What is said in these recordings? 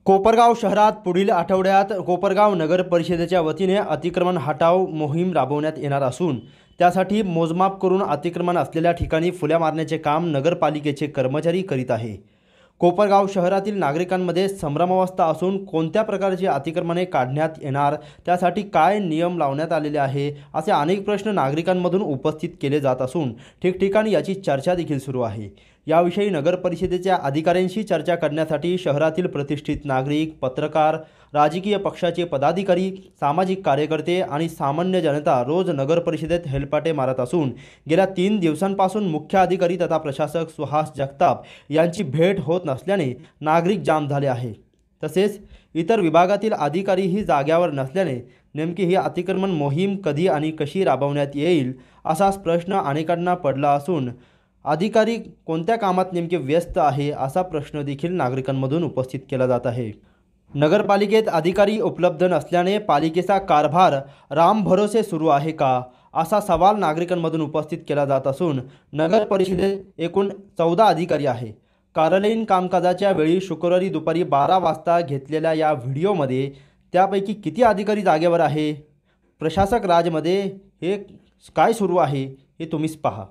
कोपरगाव शहरात पुढील आठवड्यात कोपरगाव नगर परिषदेच्या वतीने अतिक्रमण हटाव मोहीम राबवण्यात येणार असून त्यासाठी मोजमाप करून अतिक्रमण असलेल्या ठिकाणी फुल्या मारण्याचे काम नगरपालिकेचे कर्मचारी करीत आहे। कोपरगाव शहरातील नागरिकांमध्ये संभ्रमावस्था असून कोणत्या प्रकारची अतिक्रमणे काढण्यात येणार, त्यासाठी काय नियम लावण्यात आलेले आहे, असे अनेक प्रश्न नागरिकांमधून उपस्थित केले जात असून ठिकठिकाणी याची चर्चा देखील सुरू आहे। याविषयी नगर परिषदेच्या अधिकाऱ्यांशी चर्चा करण्यासाठी शहरातील प्रतिष्ठित नागरिक, पत्रकार, राजकीय पक्षाचे पदाधिकारी, सामाजिक कार्यकर्ते आणि सामान्य जनता रोज नगर परिषदेत हेलपाटे मारत असून गेल्या 3 दिवसांपासून मुख्य अधिकारी तथा प्रशासक सुहास जगताप यांची भेट होत नसल्याने नागरिक जाम झाले आहे। तसेच इतर विभागातील अधिकारीही जाग्यावर नसल्याने नेमकी ही अतिक्रमण मोहीम कधी आणि कशी राबवण्यात येईल असाच प्रश्न अनेकांना पडला असून अधिकारी कोणत्या कामात नेमके व्यस्त आहे असा प्रश्न देखील नागरिकांमधून उपस्थित केला जात आहे। नगरपालिकेत अधिकारी उपलब्ध नसल्याने पालिकेचा कारभार रामभरोसे सुरू आहे का, असा सवाल नागरिकांमधून उपस्थित केला जात असून नगर परिषदेत एकूण 14 अधिकारी आहे। कार्यालयीन कामकाजाच्या वेळी शुक्रवारी दुपारी 12 वाजता घेतलेल्या या व्हिडिओमध्ये त्यापैकी किती अधिकारी जागेवर आहे, प्रशासक राजमध्ये हे काय सुरू आहे हे तुम्हीच पहा।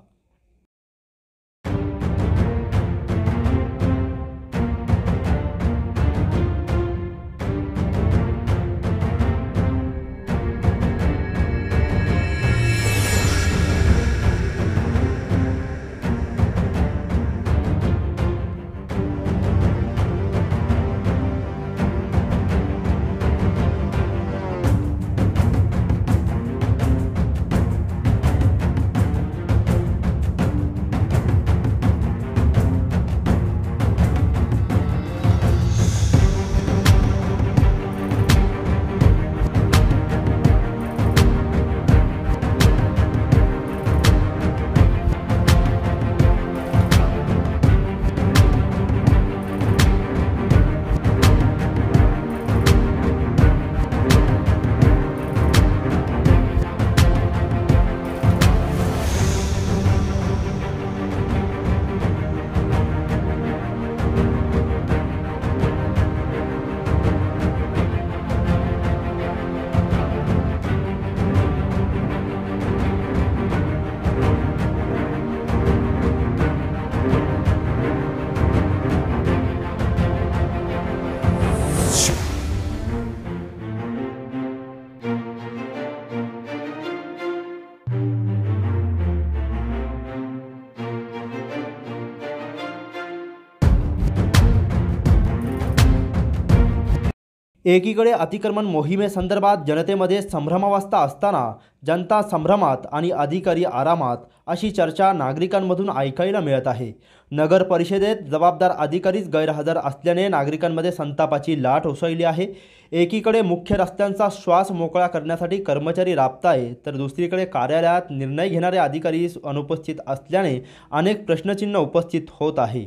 एकीकडे अतिक्रमण मोहिमेसंदर्भात जनतेमध्ये संभ्रमावस्था असताना जनता संभ्रमात आणि अधिकारी आरामात अशी चर्चा नागरिकांमधून ऐकायला मिळत आहे। नगर परिषदेत जबाबदार अधिकारीच गैरहजर असल्याने नागरिकांमध्ये संतापाची लाट उसळली आहे। एकीकडे मुख्य रस्त्यांचा श्वास मोकळा करण्यासाठी कर्मचारी राबताय, तर दुसरीकडे कार्यालयात निर्णय घेणारे अधिकारी अनुपस्थित असल्याने अनेक प्रश्नचिन्ह उपस्थित होत आहे।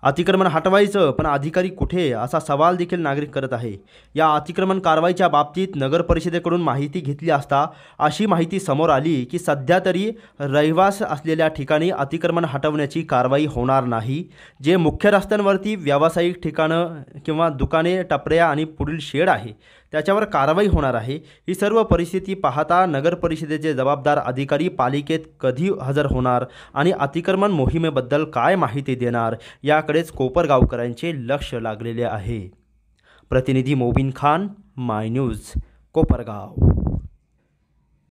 अतिक्रमण हटवायचं पण अधिकारी कुठे, असा सवाल देखील नागरिक करत आहे। या अतिक्रमण कारवाईच्या बाबतीत नगर परिषदेकडून माहिती घेतली असता अशी माहिती समोर आली की सध्या तरी रहिवास असलेल्या ठिकाणी अतिक्रमण हटवण्याची कारवाई होणार नाही। जे मुख्य रस्त्यांवरती व्यावसायिक ठिकाणं किंवा दुकाने, टपऱ्या आणि पुढील शेड आहे त्याच्यावर कारवाई होणार आहे। ही सर्व परिस्थिती पाहता नगर परिषदेचे जबाबदार अधिकारी पालिकेत कधी हजर होणार आणि अतिक्रमण मोहिमेबद्दल काय माहिती देणार याकडेच कोपरगावकरांचे लक्ष लागलेले आहे। प्रतिनिधी मोबिन खान, माय न्यूज, कोपरगाव।